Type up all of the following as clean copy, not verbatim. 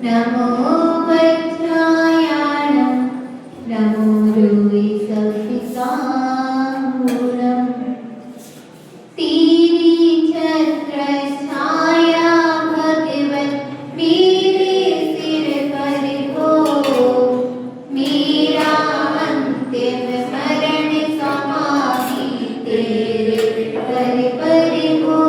नमो वज्रायाणं नमो रुविसपिताम्बूलम् तेरी छत्र छाया भगवत मेरे सिर पर हो मेरा अंतिम मरण समाधि तेरे पर हो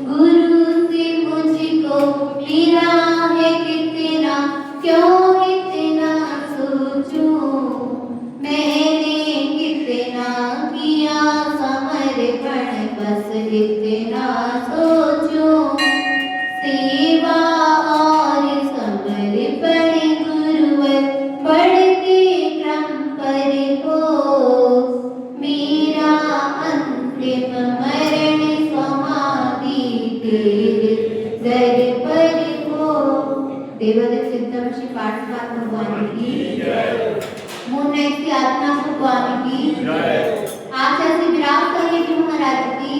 गुरु से मुझको मिला है कितना क्यों इतना सोचूं मैंने कितना किया समर्पण बस इतना सोचूं सेवा और समर्पण गुरुवर बढ़ते क्रम पर हो मेरा अंतिम मरण समाधि तेरे दर पर हो। देवदत्त चिंतन श्री पाठपात भगवान की मुन्ने की आत्मा भगवान की आचार्य श्री विराट सागर जी महाराज की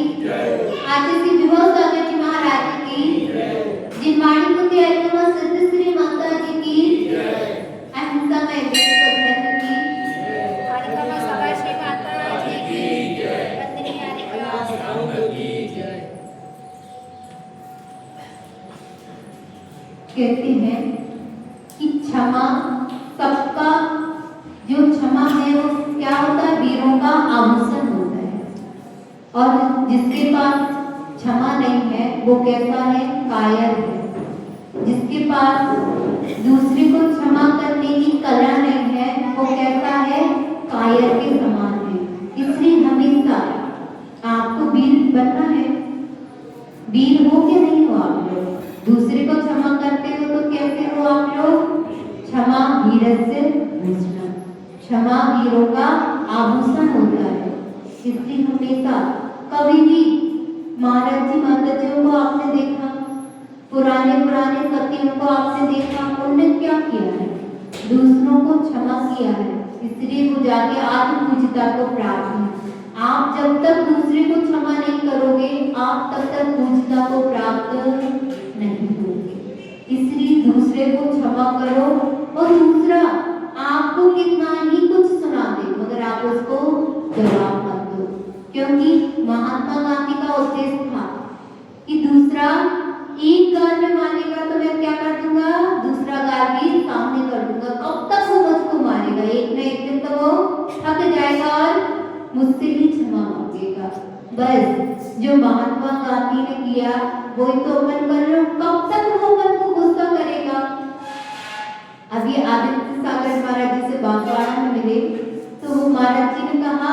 आचार्य श्री विभव सागर जी महाराज की जिनवाणी पुत्री अरिमा सिद्ध श्री माता जी की अहिंसा में विश्व धर्म की आदिकम सभा श्री माता जी की वंदनीय आदिकम की जय। कहते हैं कि क्षमा सबका जो क्षमा है वो क्या होता है वीरों का आभूषण होता है और जिसके पास क्षमा नहीं है वो कैसा है कायर है जिसके पास दूसरे को क्षमा करने की कला नहीं है वो कैसा है कायर के समान है। इसलिए हमेशा आपको वीर बनना है। वीर हो कि नहीं हो आप लोग दूसरे को क्षमा करते हो तो कैसे हो आप लोग क्षमा वीरस्य भूषणम क्षमा वीरों का आभूषण होता है। इसलिए हमेशा कभी भी महाराज जी माता जी को आपने देखा पुराने सतियों को आपने देखा उन्होंने क्या किया है दूसरों को क्षमा किया है इसलिए वो जाके आत्म पूजिता को प्राप्त है। आप जब तक दूसरे को क्षमा नहीं करोगे आप तब तक पूजिता को प्राप्त नहीं होगे। इसलिए दूसरे को क्षमा करो और दूसरा आपको कितना ही कुछ सुना दे मगर आप उसको जवाब मत दो क्योंकि महात्मा गांधी का उद्देश्य था कि दूसरा एक गाल में मारेगा तो मैं क्या कर दूंगा दूसरा गाल भी सामने कर दूंगा कब तक वो मुझको मारेगा एक न एक दिन तो वो थक जाएगा और मुझसे ही क्षमा मांगेगा। बस जो महात्मा गांधी ने किया वही तो अपन कर रहे हो कब तक वो अपन को गुस्सा करेगा। अभी आदित्य सागर महाराज जी से बांसवाड़ा में मिले तो वो महाराज जी ने कहा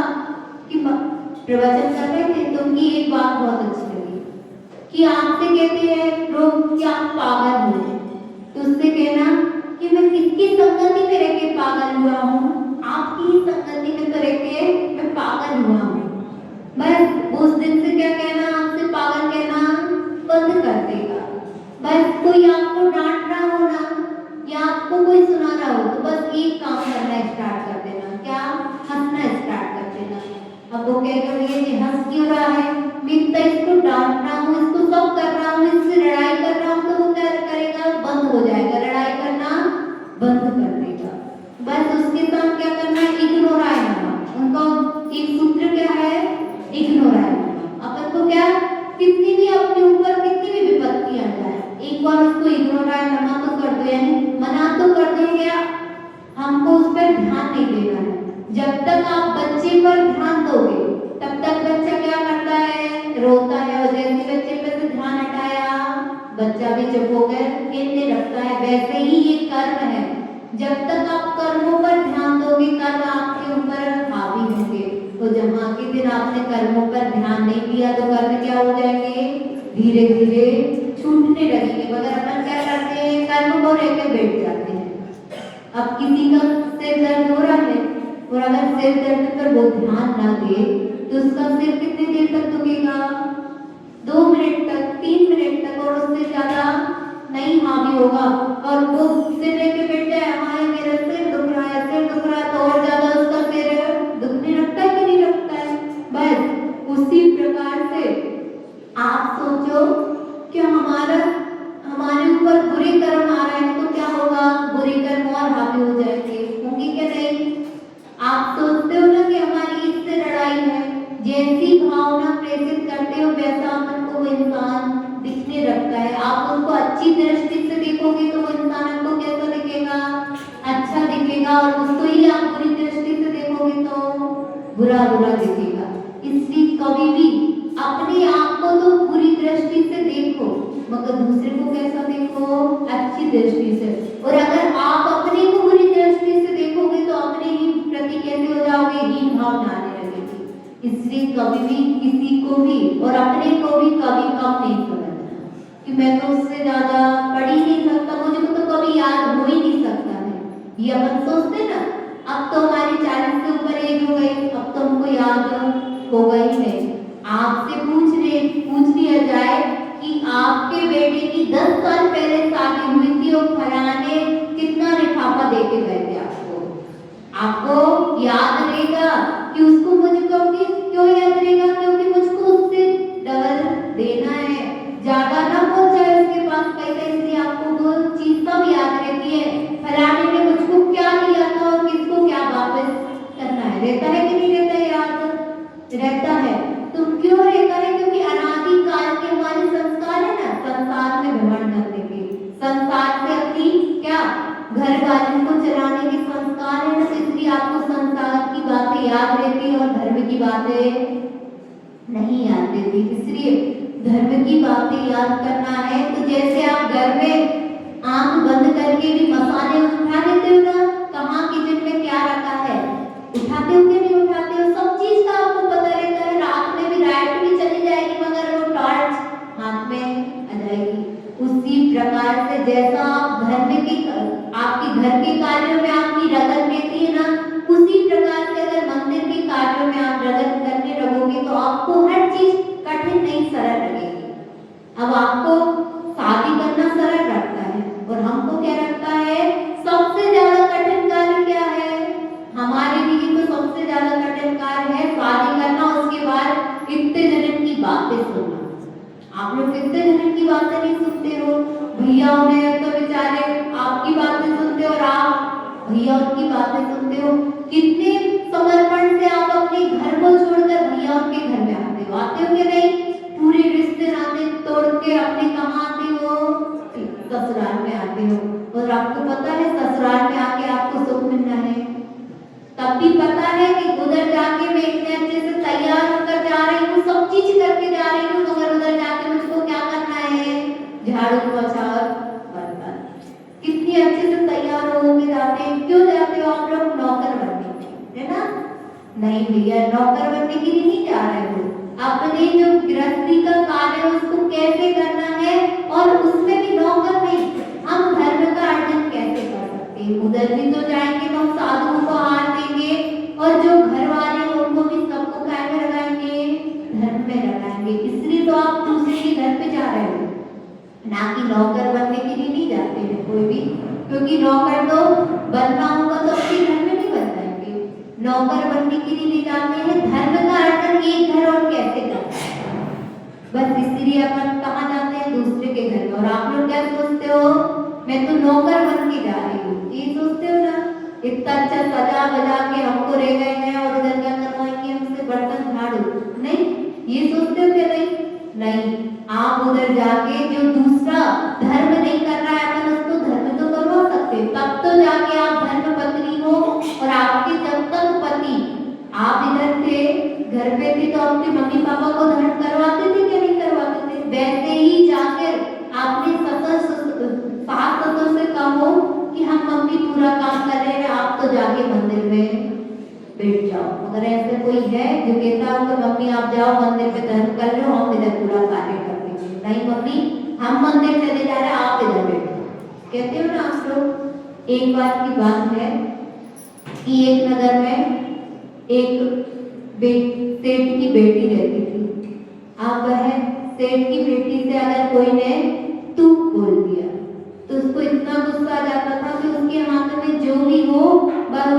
कि प्रवचन कर रहे थे तो उनकी एक बात बहुत अच्छी लगी कि आपसे कहते हैं लोग कि आप पागल हो तो उससे कहना कि मैं किसकी संगति में रह के पागल हुआ हूँ आपकी ही संगति में तो रह के मैं पागल हुआ हूँ। बस उस दिन से क्या कहना आपसे पागल कहना बंद कर देगा। बस कोई आपको डांट रहा हो ना या आपको कोई सुना रहा हो तो बस एक काम करना स्टार्ट कर देना क्या हंसना स्टार्ट कर देना। अब वो कहेगा ये हंस क्यों रहा है मैं तो इसको डांट रहा हूँ इसको सब कर रहा हूँ इससे लड़ाई कर रहा हूँ तो वो क्या करेगा बंद हो जाएगा लड़ाई करना बंद कर देगा। बस उसके साथ क्या करना है इग्नोर आएगा उनका एक सूत्र क्या है इग्नोर आएगा। अपन को क्या कितनी भी अपने ऊपर कितनी भी विपत्ति आ जाए एक बार उसको इग्नोर आए मना तो कर दो यानी मना तो कर दो क्या हमको उस पर ध्यान नहीं देना है। जब तक आप बच्चे पर ध्यान दोगे तब तक बच्चा क्या करता है रोता है और जैसे बच्चे पर से ध्यान हटाया बच्चा भी चुप हो गया खेलने लगता है। वैसे ही ये कर्म है जब तक आप कर्मों पर ध्यान दोगे कर्म आपके ऊपर हावी होंगे तो जहाँ के दिन आपने कर्मों पर ध्यान नहीं दिया तो कर्म क्या हो जाएंगे धीरे धीरे छूटने लगेंगे मगर अपन क्या करते हैं कर्म को लेकर बैठ जाते हैं। अब किसी का सिर दर्द हो रहा है और अगर सिर दर्द पर वो ध्यान ना दे तो उसका सिर कितनी देर तक दुखेगा 2 मिनट तक 3 मिनट तक और उससे ज्यादा नहीं हावी होगा और वो सिर लेके बैठ जाए हमारे मेरा सिर दुख रहा है तो और ज्यादा उसका सिर दुखने लगता है कि नहीं लगता है। बस उसी प्रकार से आप सोचो कि हमारे ऊपर और हावी हो जाएंगे, होंगे क्या नहीं? आप सोचते हो ना कि हमारी इससे लड़ाई है, जैसी भावना प्रेरित करते हो वैसा अपन को वो इंसान दिखने लगता है। आप उसको अच्छी दृष्टि से देखोगे तो वो इंसान आपको कैसा दिखेगा? अच्छा दिखेगा, और उसको ही आप बुरी दृष्टि से देखोगे तो बुरा बुरा दिखेगा। इसलिए कभी भी अपने आप को तो बुरी दृष्टि से देखो, मगर दूसरे को कैसा देखो? अच्छी दृष्टि से। और अगर आप अपने को बुरी दृष्टि से देखोगे तो अपने ही प्रति कैसे हो जाओगे? हीन भावना आने लगेगी। इसलिए कभी भी किसी को भी और अपने को भी कभी कम नहीं समझना कि मैं तो उससे ज्यादा पढ़ ही नहीं सकता, मुझे तो कभी याद हो ही नहीं सकता है। ये अपन सोचते ना, अब तो हमारी 40 से ऊपर एज हो गई, अब तो हमको याद होगा ही नहीं। आपसे पूछ लिया जाए कि आपके बेटे की 10 साल पहले शादी हुई थी और फलाने कितना लिफाफा दे के गए थे आपको याद रहेगा कि उसको मुझको क्यों याद रहेगा? क्योंकि मुझको उससे डबल देना है, ज्यादा ना पहुंच जाए उसके पास पैसा, इसलिए आपको वो चीज सब याद रहती है। फलाने ने मुझको क्या दिया था और किसको क्या वापस करना है, रहता है कि नहीं रहता है? याद रहता है। तो क्यों रहता है? क्योंकि अनादि काल के हमारे संस्कार है ना, संसार में भ्रमण करने के, संसार से अपनी क्या घर वालों को चलाने के संस्कार है ना, इसलिए आपको संसार की बातें याद रहती है और धर्म की बातें नहीं याद रहती। इसलिए धर्म की बातें याद करना है तो जैसे आप घर में आंख बंद करके भी मसाले उठा लेते हो ना, कहाँ किचन में क्या रखा है उठाते हो कि नहीं उठाते हो? सब चीज का आपको पता रहता है। रात में भी लाइट भी चली जाएगी मगर वो टॉर्च हाथ में आ जाएगी। उसी प्रकार से जैसा आप धर्म की आपके घर के कार्यों में आपकी रगत रहती है ना, उसी प्रकार से अगर मंदिर के कार्यों में आप रगत करने लगोगे तो आपको हर चीज कठिन नहीं सरल लगेगी। अब आपको शादी करना सरल लगता है और हमको क्या लगता है? सबसे ज्यादा कठिन कार्य क्या है? हमारे लिए तो सबसे ज्यादा कठिन कार्य है शादी करना, उसके बाद इतने जनन की बातें सुनना। आप लोग कितने जनन की बातें नहीं सुनते हो? भैया उन्हें तो बेचारे आपकी बातें सुनते हो और आप भैया उनकी बातें सुनते हो। कितने समर्पण से आप अपने घर को छोड़कर भैया उनके घर में आते हो कि नहीं? पूरे रिश्ते नाते तोड़ के अपने कहाँ आते हो? ससुराल में आते हो। और आपको पता है ससुराल में आके आपको सुख मिलना है, तब भी पता है कि उधर जाके मैं इतने अच्छे से तैयार होकर जा रही हूँ, सब चीज करके जा रही हूँ, मगर उधर जाके मुझको क्या करना है? झाड़ू पोछा और बर्तन। कितनी अच्छे से तैयार होके जाते हैं। क्यों जाते हो आप लोग? नौकर बनने के, है ना? नहीं भैया, नौकर बनने के लिए नहीं जा रहे हो। अपने जो गृहस्थी का कार्य है उसको कैसे करना है, और उसमें भी नौकर नहीं, हम धर्म का अर्जन कैसे कर सकते हैं? उधर भी तो जाएंगे तो हम साधुओं को हार देंगे, और जो घर वाले हैं उनको भी सबको काय में लगाएंगे? धर्म में लगाएंगे। इसलिए तो आप दूसरे के घर पे जा रहे हो, ना कि नौकर बनने के लिए नहीं जाते हैं कोई भी, क्योंकि नौकर तो बनना होगा तो अपने घर में नहीं बन जाएंगे। नौकर बनने के लिए नहीं जाते हैं, धर्म का अर्जन एक घर और कैसे करते हैं? बस इसलिए अपन कहाँ जाते हैं? दूसरे के घर में। और आप लोग क्या सोचते हो? मैं तो नौकर बन के जा रही हूँ, ये सोचते हो ना? इतना अच्छा सजा बजा के हमको रह गए हैं और उधर क्या करवाएंगे हमसे? बर्तन झाड़ू? नहीं, ये सोचते हो क्या? नहीं, आप उधर जाके जो दूसरा धर्म नहीं कर रहा है अपन उसको धर्म तो करवा सकते, तब तो जाके आप धर्म पत्नी हो। और आपके जब तक पति आप इधर थे, घर पे थे, तो अपने मम्मी पापा को धर्म करवाते थे क्या नहीं करवाते थे? वैसे ही जाकर आपने सास ससुर से कहो कि हम मम्मी पूरा काम कर रहे हैं, आप तो जाके मंदिर में बैठ जाओ। अगर ऐसे कोई है जो कहता हो तो मम्मी आप जाओ मंदिर में धर्म कर लो, हम इधर पूरा कार्य कर लेंगे। नहीं मम्मी, हम मंदिर चले जा रहे हैं, आप इधर बैठो, कहते हो ना आप लोग। एक बार की बात है कि एक नगर में एक सेठ की बेटी रहती थी। अब वह सेठ की बेटी से अगर कोई ने तू बोल दिया तो उसको इतना गुस्सा आ जाता था कि उसके हाथ में जो भी हो बस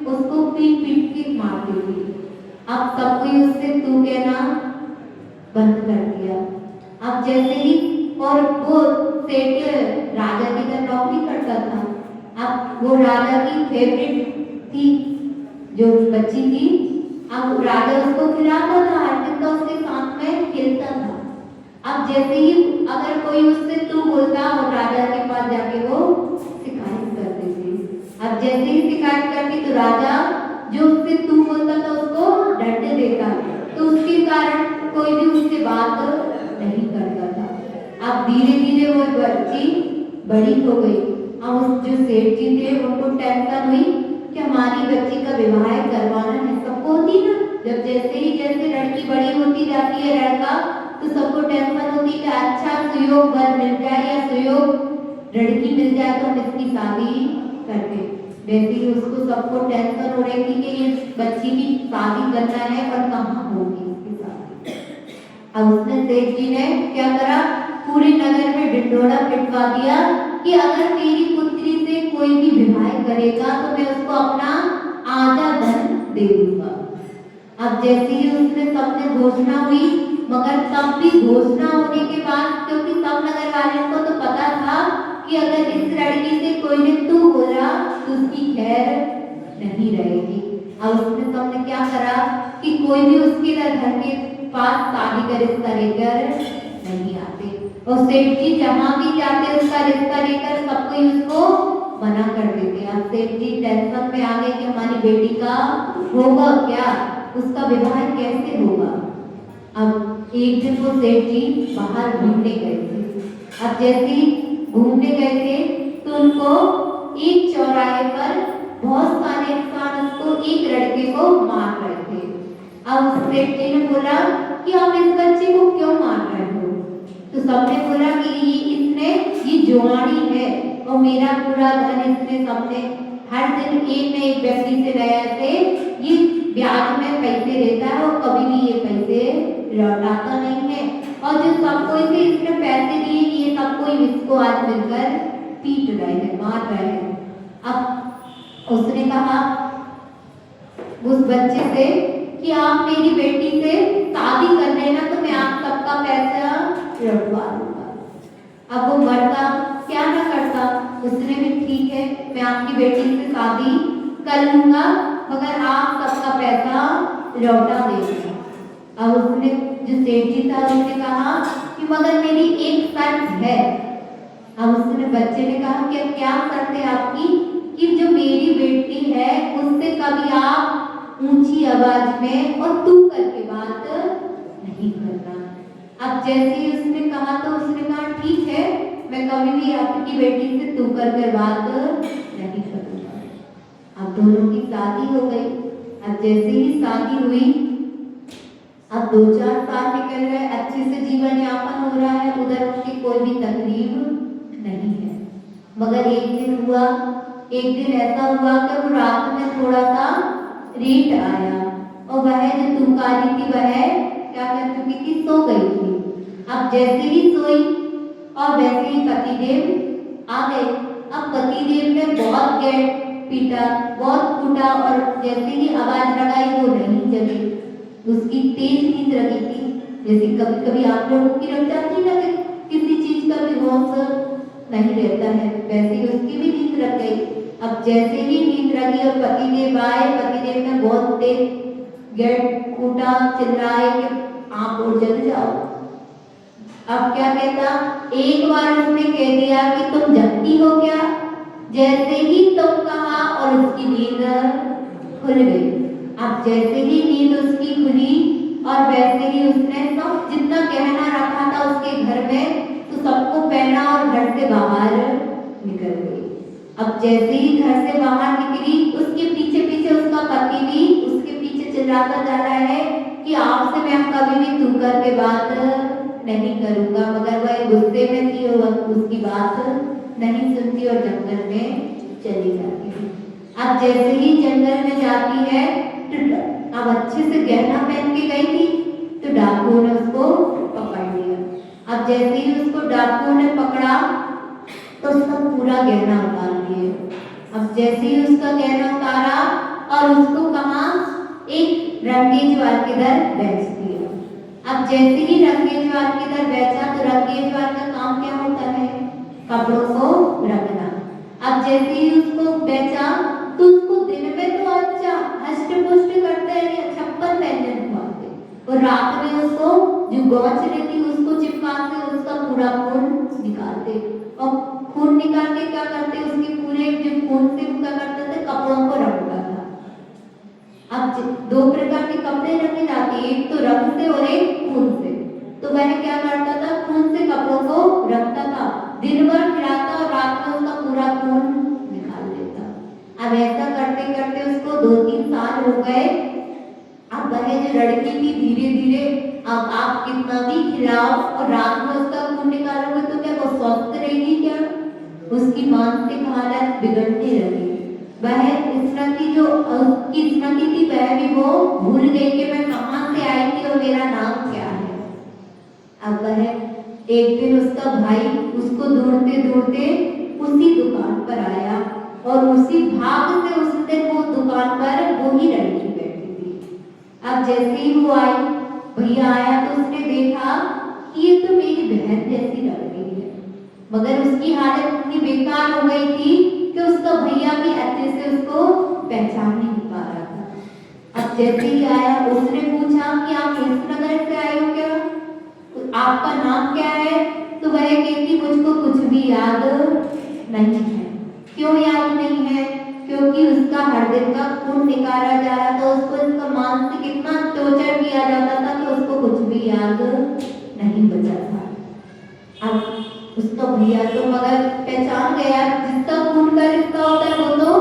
उसको पीट पीट के मारती थी। अब सब कोई उससे तू कहना बंद कर दिया। अब जैसे ही, और वो सेठ राजा की तरह नौकरी करता था, अब वो राजा की फेवरेट थी, जो बच्ची थी। अब राजा उसको खिलाता था, हर दिन का उसके साथ में खेलता था। अब जैसे ही अगर कोई उससे तू बोलता और राजा के पास जाके वो शिकायत करते थे। अब जैसे ही शिकायत करती तो राजा जो उससे तू बोलता था उसको डंडे देता, तो उसके कारण कोई भी उससे बात नहीं करता था। अब धीरे धीरे वो बच्ची बड़ी हो गई। अब उस जो सेठ जी थे उनको टेंशन हुई कि हमारी बच्ची का विवाह करवाना है। सबको होती ना, जब जैसे लड़की बड़ी होती जाती है लड़का, तो सबको टेंशन होती है कि अच्छा सुयोग वर मिल जाए या सुयोग लड़की मिल जाए तो हम इसकी शादी करते। वैसे ही उसको सबको टेंशन हो रही थी कि ये बच्ची की शादी करना है और कहाँ होगी इसकी शादी। अब उसने सेठ जी ने क्या करा, पूरे नगर में ढिंढोरा पिटवा दिया कि अगर मेरी पुत्री से कोई भी विवाह करेगा तो मैं उसको अपना आधा धन दे दूंगा। अब जैसे ही उसने सबने घोषणा हुई, मगर तब भी घोषणा होने के बाद, क्योंकि सब नगर वालों को तो पता था कि अगर इस लड़की से कोई ने तू बोला तो उसकी खैर नहीं रहेगी। अब उसने सबने क्या करा कि कोई भी उसके घर के पास शादी का रिश्ता लेकर नहीं आते, और सेठ जी जहाँ भी जाते उसका रिश्ता लेकर सबको ही उसको मना कर देते। अब सेठ जी टेंशन में आ गए कि हमारी बेटी का होगा क्या, उसका विवाह कैसे होगा। अब एक दिन वो सेठ जी बाहर घूमने गए थे। अब जैसे ही घूमने गए थे तो उनको एक चौराहे पर बहुत सारे इंसान उसको एक लड़के को मार रहे थे। अब उस सेठ जी ने बोला कि आप इस बच्चे को क्यों मार रहे हो? तो सबने बोला कि ये जुआनी है और मेरा पूरा धन इसने सबने हर दिन एक न एक व्यक्ति से नया से ये ब्याज में पैसे लेता है और कभी भी ये पैसे लौटाता नहीं है। और जो सबको इसे इसने पैसे दिए ये सबको इसको आज मिलकर पीट रहे हैं, मार रहे हैं। अब उसने कहा उस बच्चे से कि आप मेरी बेटी से शादी कर लेना तो मैं आप सबका पैसा लौटवा दूंगा। अब वो मरता क्या ना करता, उसने भी ठीक है मैं आपकी बेटी से शादी कर लूंगा मगर आप सबका पैसा लौटा देंगे। अब उसने जो सेठ जी था उसने कहा कि मगर मेरी एक शर्त है। अब उसने बच्चे ने कहा कि क्या शर्त है आपकी? कि जो मेरी बेटी है उससे कभी आप ऊंची आवाज में और तू करके बात नहीं करना। अब जैसे ही उसने कहा तो उसने कहा ठीक है मैं कभी भी आपकी बेटी से तू कर बात नहीं करूंगा। अब दोनों की शादी हो गई। अब जैसे ही शादी हुई, अब 2-4 साल निकल गए, अच्छे से जीवन यापन हो रहा है, उधर उसकी कोई भी तकलीफ नहीं है। मगर एक दिन ऐसा हुआ कि वो रात में थोड़ा सा रीट आया और वह जो तुमकारी थी वह क्या कर चुकी थी, सो गई थी। अब जैसे ही सोई और वैसे ही पतिदेव आ गए। अब पतिदेव ने बहुत गेट पीटा, बहुत कूटा और जैसे ही आवाज लगाई वो नहीं जगी। उसकी तेज नींद लगी थी, जैसे कभी कभी आप लोगों की लग जाती है ना किसी चीज का भी होश नहीं रहता है, वैसे ही उसकी भी नींद लग गई। अब जैसे ही नींद लगी और पतिदेव आए, पतिदेव ने बहुत तेज गेट कूटा, चिल्लाए कि आप और जल जाओ। अब क्या कहता, एक बार उसने कह दिया कि तुम जगती हो क्या? जैसे ही तुम कहा और उसकी नींद खुल गई। अब जैसे ही नींद उसकी खुली और वैसे ही उसने सब जितना गहना रखा था उसके घर में तो सबको पहना और घर से बाहर निकल गई। अब जैसे ही घर से बाहर निकली उसके पीछे पीछे उसका पति भी उसके पीछे चिल्लाता जा रहा है कि आपसे मैं कभी भी तू करके बात नहीं करूंगा। मगर वह गुस्से में थी और उसकी बात नहीं सुनती और जंगल में चली जाती है। अब जैसे ही जंगल में जाती है तो अब अच्छे से गहना पहन के गई थी तो डाकुओं ने उसको पकड़ लिया। अब जैसे ही उसको डाकुओं ने पकड़ा तो उसका पूरा गहना उतार दिया। अब जैसे ही उसका गहना उतारा और उसको कहा एक रंगेजवार के दर बेच दिया। अब जैसे ही रंगेजवार के दर बेचा तो रंगेजवार का काम क्या होता है, कपड़ों को रखना। अब जैसे ही उसको बेचा तो उसको दिन में तो अच्छा हष्ट पुष्ट करते हैं, छप्पन व्यंजन खुआते, और रात में उसको जो गौच रहती उसको चिपका के उसका पूरा खून निकालते, और खून निकाल के क्या करते, उसके पूरे जो खून से क्या करते थे, कपड़ों को रखता था। अब दो प्रकार के कपड़े रखे जाते, एक तो रंग से और एक खून से। तो वह क्या करता था, खून से कपड़ों को रखता था, दिन भर खिलाता और रात में उसका पूरा खून निकाल देता। अब ऐसा करते करते उसको 2-3 साल हो गए। अब वह जो लड़की थी धीरे धीरे, अब आप कितना भी खिलाओ और रात में उसका खून निकालोगे तो क्या वो स्वस्थ रहेगी क्या? उसकी मानसिक हालत बिगड़ने लगी। वह स्मृति जो उसकी स्मृति थी वह भी वो भूल गई कि मैं कहाँ से आई थी और मेरा नाम क्या है। अब वह एक दिन उसका भाई उसको ढूंढते ढूंढते उसी दुकान पर आया, और उसी भाग से उस दिन वो दुकान पर वो ही लड़की बैठी थी। अब जैसे ही वो आई, भैया आया तो उसने देखा कि ये तो मेरी बहन जैसी लग रही है, मगर उसकी हालत इतनी बेकार हो गई थी कि उसका भैया भी अच्छे से उसको पहचान नहीं पा रहा था। अब जैसे ही आया उसने पूछा कि आप इस नगर से आए हो क्या, आपका नाम क्या है? तो वह कहती मुझको कुछ भी याद नहीं है। क्यों याद नहीं है? क्योंकि उसका हर दिन का खून निकाला जा रहा था, उसको इसका मानसिक इतना टॉर्चर किया जाता था कि उसको कुछ भी याद नहीं बचा था। अब उसका भैया तो मगर पहचान गया, जिसका खून का रिश्ता होता है वो तो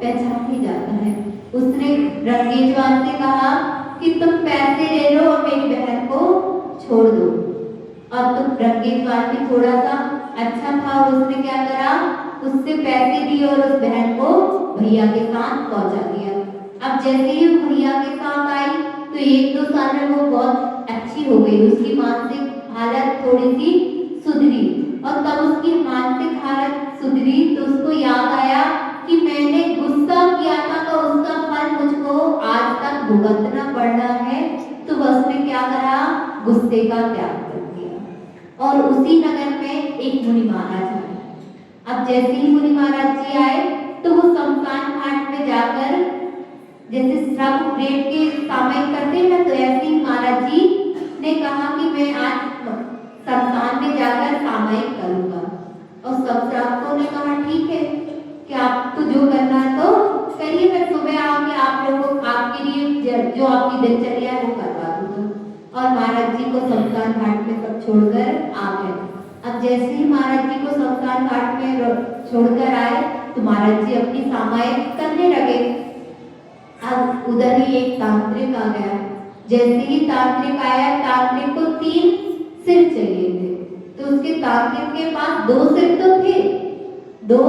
पहचान ही जाता है। उसने रंगेजवान से कहा कि तुम पैसे ले लो और मेरी बहन को छोड़ दो। और तो रंगेजवान भी थोड़ा सा अच्छा था और उसने क्या करा, उससे पैसे दिए और उस बहन को भैया के साथ पहुंचा दिया। अब जैसे ही वो भैया के साथ आई तो 1-2 साल में वो बहुत अच्छी हो गई, उसकी मानसिक हालत थोड़ी सी सुधरी, और तब उसकी मानसिक हालत सुधरी तो उसको याद आया कि मैंने गुस्सा किया था तो उसका फल मुझको आज तक भुगतना पड़ रहा है। तो उसने क्या करा, गुस्से का त्याग कर दिया और उसी नगर में एक मुनि महाराज आए। अब जैसे ही मुनि महाराज जी आए तो वो शमशान घाट में जाकर जैसे श्राप प्रेम के सामयिक करते हैं ना, तो ऐसे ही महाराज जी ने कहा कि मैं आज शमशान में जाकर सामयिक करूंगा। और सब श्रावकों ने कहा ठीक है कि आपको जो करना है तो करिए, मैं सुबह आके आप लोगों आपके लिए जो आपकी दिनचर्या है वो करवा दूंगा। और महाराज जी को शमशान घाट में सब छोड़कर आ गए। अब जैसे ही महाराज जी को शमशान घाट में छोड़कर आए तो महाराज जी अपनी सामायिक करने लगे। अब उधर ही एक तांत्रिक आ गया। जैसे ही तांत्रिक आया, तांत्रिक को 3 सिर चाहिए थे, तो उसके तांत्रिक के पास 2 सिर तो थे, 2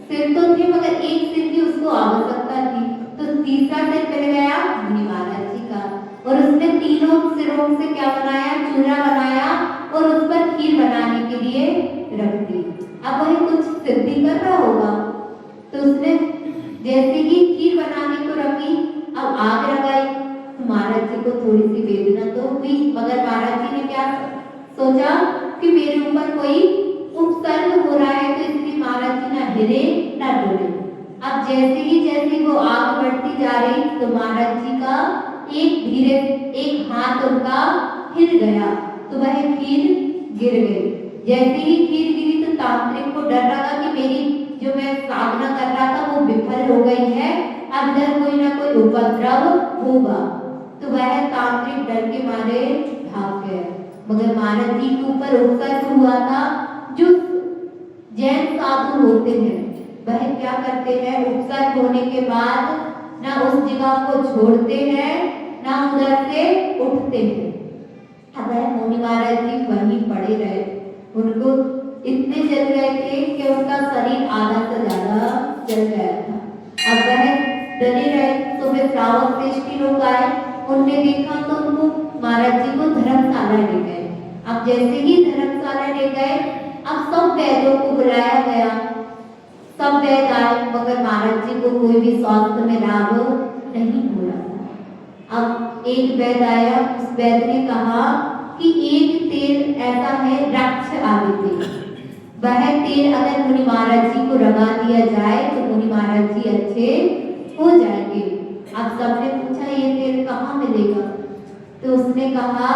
सिर तो थे मगर 1 सिर की उसको आवश्यकता थी। तो तीसरा सिर मिल गया मुनि महाराज जी का, और उसने तीनों सिरों से क्या बनाया, चूरा बनाया और उस पर खीर बनाने के लिए रख दी। अब वही कुछ सिद्धि कर रहा होगा तो उसने जैसे ही खीर बनाने को रखी, अब आग लगाई तो महाराज जी को थोड़ी सी वेदना तो हुई, मगर महाराज जी ने क्या सोचा कि मेरे ऊपर कोई उपसर्ग हो रहा है, तो इसलिए महाराज जी ना हिले ना डोले। अब जैसे वो आग बढ़ती जा रही तो महाराज जी का एक हाथ उनका हिल गया तो वह खीर गिर गई। जैसे ही खीर गिरी तो तांत्रिक को डर लगा कि मेरी जो मैं साधना कर रहा था वो विफल हो गई है, अब इधर कोई ना कोई उपद्रव होगा। तो वह तांत्रिक डर के मारे भाग गया। मगर महाराज जी के ऊपर उपसर्ग हुआ था। जो जैन साधु होते हैं वह क्या करते हैं, उपसर्ग होने के बाद ना उस जगह को छोड़ते हैं ना उधर से उठते हैं। अब मुनि महाराज जी वहीं पड़े रहे, उनको इतने जल गए थे कि उनका शरीर आधा से ज्यादा जल गया था। अब वह डरे रहे। तो वे श्रावक श्रेष्ठी लोग आए, उनने देखा तो उनको महाराज जी को धर्मशाला ले गए। अब जैसे ही धर्मशाला ले गए, अब सब वैद्यों को बुलाया गया, सब वैद्य आए, मगर महाराज जी को कोई भी स्वास्थ्य में लाभ नहीं हो रहा था। अब एक वैद्य आया, उस वैद्य ने कहा कि एक तेल ऐसा है रक्ष आदि तेल, वह तेल अगर मुनि महाराज जी को लगा दिया जाए तो मुनि महाराज जी अच्छे हो जाएंगे। अब सबने पूछा ये तेल कहाँ मिलेगा? तो उसने कहा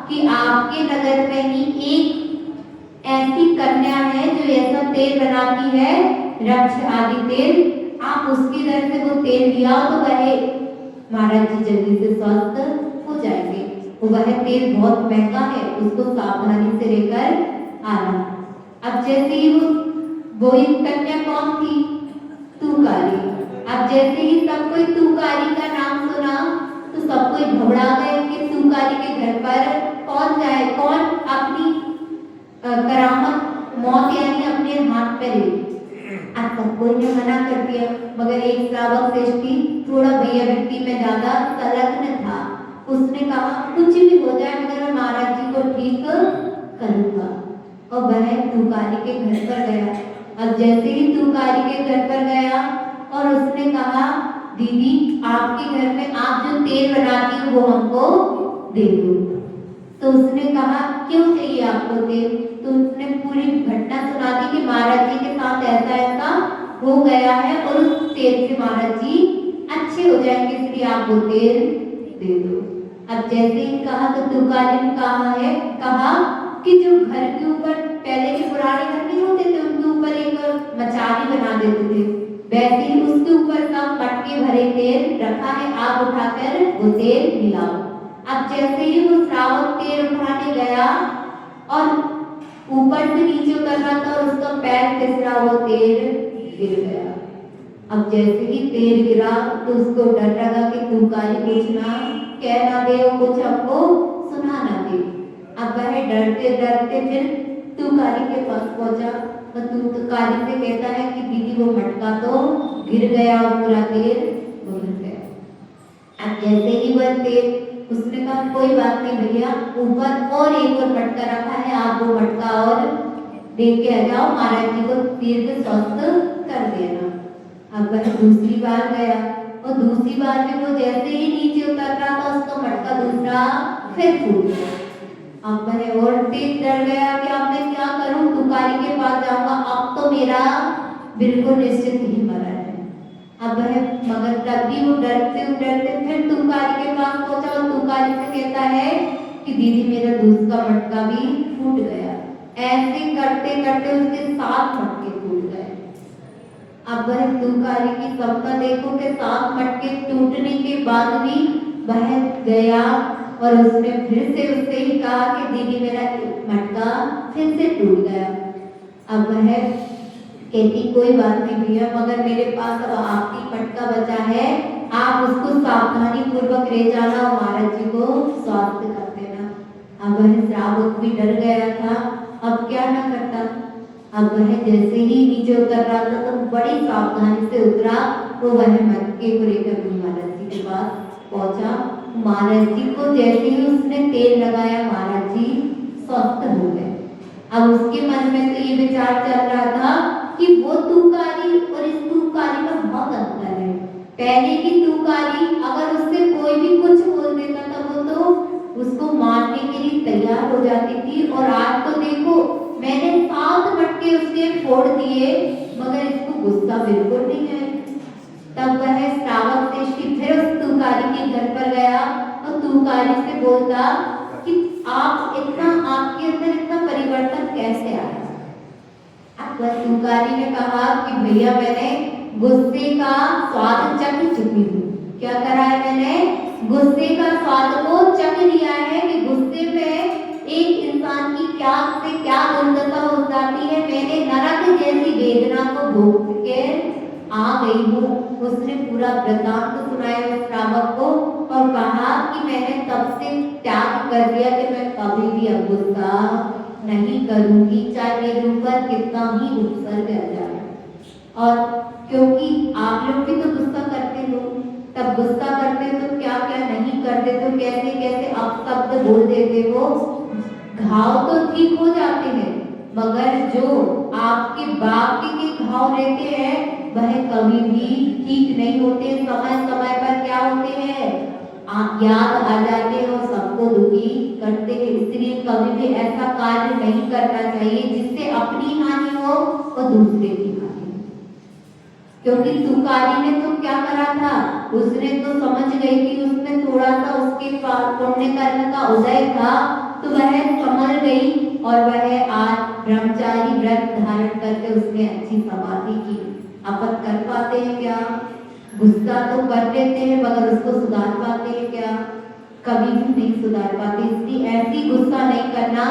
कि आपके नगर में ही एक ऐसी कन्या है जो ऐसा तेल बनाती है, रक्ष आदि तेल, आप उसकी दर से वो तेल लिया तो वह महाराज जी जल्दी से स्वस्थ हो जाएंगे। वह तेल बहुत महंगा है, उसको सावधानी से लेकर आना। अब जैसे ही वो एक कन्या कौन थी? तुकारी। अब जैसे ही सब कोई तुकारी का नाम सुना तो सब कोई घबरा गए कि तुकारी के घर पर कौन जाए, कौन अपनी करामत मौत यानी अपने हाथ पे ले। अब सब कोई ने मना कर दिया, मगर एक श्रावक श्रेष्ठी थोड़ा भैया व्यक्ति में ज्यादा संलग्न था। उसने कहा कुछ भी हो जाए मगर मैं महाराज जी को ठीक करूंगा। और वह तुकारी के घर पर गया। अब जैसे ही तुकारी के घर पर गया और उसने कहा दीदी आपके घर में आप जो तेल बनाती हो वो हमको दे दो। तो उसने कहा क्यों चाहिए आपको तेल? तो उसने पूरी घटना सुना दी कि महाराज जी के साथ ऐसा ऐसा हो गया है और उस तेल से महाराज जी अच्छे हो जाएंगे, इसलिए आप वो तेल दे दो। अब जैसे ही कहा तो तुकारी ने कहा कि जो घर के ऊपर पहले के पुराने घर नहीं होते थे उनके ऊपर एक मचारी बना देते थे, वैसे ही उसके ऊपर सब मटके भरे तेल रखा है, आप उठाकर वो तेल मिलाओ। अब जैसे ही वो श्रावक तेल उठाने गया और ऊपर से नीचे उतर रहा था और उसका पैर फिसला, वो तेल गिर गया। अब जैसे ही तेल गिरा तो उसको डर लगा कि तुकारी पूछना कह ना दे और कुछ हमको सुना ना दे। अब वह डरते डरते फिर तुकारी के पास पहुंचा तो तुकारी से कहता है कि दीदी वो मटका तो गिर गया और पूरा तेल गिर गया। अब जैसे ही वह तेल, उसने कहा कोई बात नहीं भैया, ऊपर और एक और मटका रखा है, आप वो मटका और लेके आ जाओ, महाराज जी को तीर्थ स्वस्थ कर देना। अब वह दूसरी बार गया और दूसरी बार में वो जैसे ही नीचे उतर रहा था उसका मटका दूसरा फिर फूट गया। अब वह और तेज डर गया कि अब मैं क्या करूं, तुकारी के पास जाऊंगा, अब तो मेरा बिल्कुल निश्चित ही मरण है। अब वह मगर तब भी वो डरते डरते फिर तुकारी के पास पहुंचा और तुकारी से कहता है कि दीदी मेरा दूसरा मटका भी फूट गया। ऐसे करते करते उसके 7 मटके फूट गए। अब वह तुकारी की सपना देखो कि 7 मटके टूटने के बाद भी वह गया और उसने फिर से उससे ही कहा कि दीदी मेरा मटका फिर से टूट गया। अब वह कहती कोई बात नहीं भैया, मगर मेरे पास अब आपकी मटका बचा है, आप उसको सावधानी पूर्वक ले जाना और महाराज जी को स्वास्थ्य कर देना। अब वह श्रावक भी डर गया था, अब क्या ना करता। अब वह जैसे ही नीचे उतर रहा था तो बड़ी सावधानी से उतरा तो वह मटके को लेकर महाराज जी के पास पहुंचा। महाराज जी को जैसे ही उसने तेल लगाया महाराज जी स्वस्थ हो गए। अब उसके मन में तो ये विचार चल रहा था कि वो तुकारी और इस तुकारी में बहुत अंतर है। पहले की तुकारी अगर उससे कोई भी कुछ बोल देता था वो तो उसको मारने के लिए तैयार हो जाती थी, और आज तो देखो मैंने 7 मटके उसके फोड़ दिए मगर इसको गुस्सा बिल्कुल नहीं है। तब वह श्रावक श्रेष्ठी फिर उस तुकारी के घर पर गया और तुकारी से बोलता कि आप इतना, आपके अंदर इतना परिवर्तन कैसे आया? अब वह तुकारी ने कहा कि भैया मैंने गुस्से का स्वाद चख चुकी हूँ। क्या करा है मैंने? गुस्से का स्वाद को चख लिया है कि गुस्से में एक इंसान की क्या से क्या दुर्दशा हो जाती है। मैंने नरक जैसी वेदना को भोग के आ गई हूँ। उसने पूरा वृतांत सुनाया उस श्रावक को और कहा कि मैंने तब से त्याग कर दिया कि मैं कभी भी अब गुस्सा नहीं करूंगी, चाहे मेरे ऊपर कितना ही उपसर्ग आ जाए। और क्योंकि आप लोग भी तो गुस्सा करते हो, तब गुस्सा करते तो क्या क्या नहीं करते, तो कैसे कैसे अपशब्द बोल देते हो, घाव तो ठीक हो जाते हैं मगर जो आपके वाक्य के घाव रहते हैं वह कभी भी ठीक नहीं होते। समय समय पर क्या होते हैं, याद आ जाते हैं और सबको दुखी करते हैं। इसलिए कभी भी ऐसा कार्य नहीं करना चाहिए जिससे अपनी हानि हो और दूसरे की खाली। क्योंकि तुकारी ने तो क्या करा था, उसने तो समझ गई थी, उसमें थोड़ा सा उसके पुण्य कर्म का उदय था, तो वह संभल गई और वह आज ब्रह्मचारी व्रत धारण करके उसने अच्छी समाधि की। अपन कर पाते हैं क्या? गुस्सा तो कर लेते हैं मगर उसको सुधार पाते हैं क्या? कभी भी नहीं सुधार पाते। इसलिए ऐसी गुस्सा नहीं करना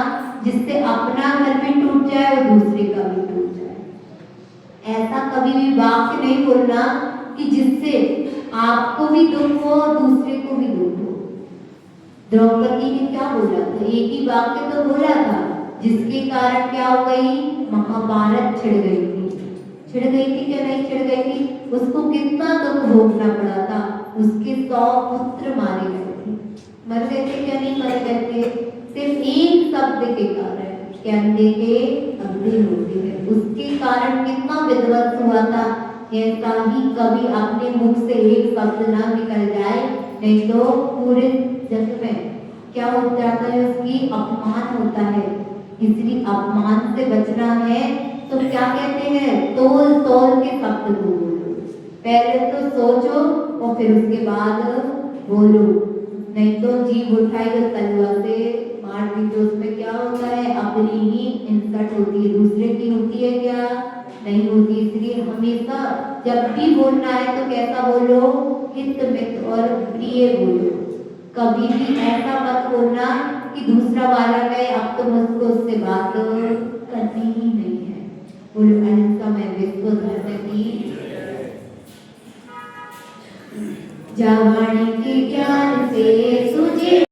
जिससे अपना घर भी टूट जाए और दूसरे का भी टूट जाए। ऐसा कभी भी वाक्य नहीं बोलना कि जिससे आपको भी दुख हो दूसरे को भी दुख हो। द्रौपदी ने क्या बोला था? एक ही वाक्य तो बोला था, जिसके कारण क्या हो गई? महाभारत छिड़ गई थी। छिड़ गई थी क्या नहीं छिड़ गई थी? उसको कितना दुख भोगना पड़ा था। उसके 100 पुत्र मारे गए थे। मर गए थे क्या नहीं मर गए थे? सिर्फ एक शब्द के कारण कि अंधे के अंधे होते हैं, उसके कारण कितना विध्वंस हुआ था। ऐसा ही कभी अपने मुख से एक शब्द ना निकल जाए, नहीं तो पूरे जग में क्या हो जाता है? उसकी अपमान होता है। इसलिए अपमान से बचना है तो क्या कहते हैं? तोल तोल के शब्द को बोलो। पहले तो सोचो और फिर उसके बाद बोलो, नहीं तो जीभ उठाई और तलवार से मार दी तो उसमें क्या होता है? अपनी ही इंसल्ट होती है, दूसरे की होती है क्या? नहीं होती। इसलिए हमेशा जब भी बोलना है तो कैसा बोलो? हित मित और प्रिय बोलो। कभी भी ऐसा मत बोलना कि दूसरा वाला कहे अब तो मुझको उससे बात करनी ही नहीं है। बोलो अहिंसा में विश्व धर्म की। जा वाणी के ज्ञान से